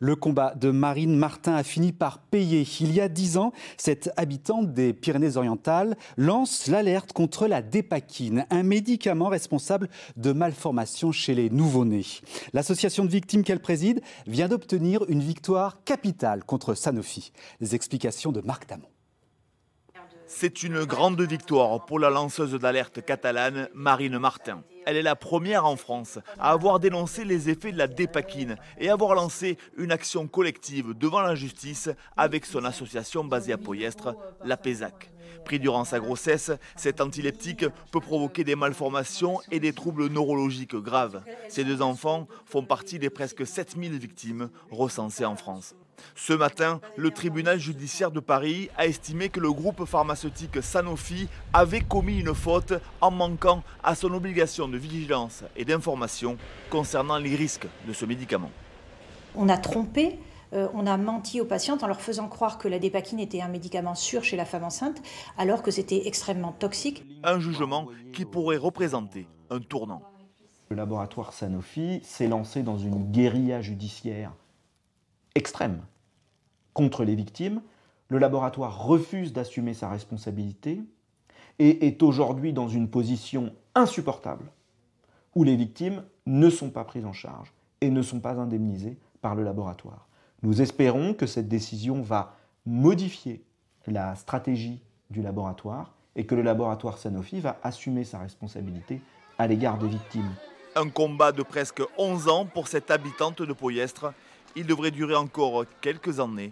Le combat de Marine Martin a fini par payer. Il y a 10 ans, cette habitante des Pyrénées-Orientales lance l'alerte contre la dépakine, un médicament responsable de malformations chez les nouveau-nés. L'association de victimes qu'elle préside vient d'obtenir une victoire capitale contre Sanofi. Les explications de Marc Damon. C'est une grande victoire pour la lanceuse d'alerte catalane Marine Martin. Elle est la première en France à avoir dénoncé les effets de la dépakine et avoir lancé une action collective devant la justice avec son association basée à Poyestre, la PESAC. Pris durant sa grossesse, cet antileptique peut provoquer des malformations et des troubles neurologiques graves. Ces deux enfants font partie des presque 7000 victimes recensées en France. Ce matin, le tribunal judiciaire de Paris a estimé que le groupe pharmaceutique Sanofi avait commis une faute en manquant à son obligation de vigilance et d'information concernant les risques de ce médicament. On a trompé, on a menti aux patientes en leur faisant croire que la dépakine était un médicament sûr chez la femme enceinte, alors que c'était extrêmement toxique. Un jugement qui pourrait représenter un tournant. Le laboratoire Sanofi s'est lancé dans une guérilla judiciaire extrême contre les victimes. Le laboratoire refuse d'assumer sa responsabilité et est aujourd'hui dans une position insupportable où les victimes ne sont pas prises en charge et ne sont pas indemnisées par le laboratoire. Nous espérons que cette décision va modifier la stratégie du laboratoire et que le laboratoire Sanofi va assumer sa responsabilité à l'égard des victimes. Un combat de presque 11 ans pour cette habitante de Poyestre. Il devrait durer encore quelques années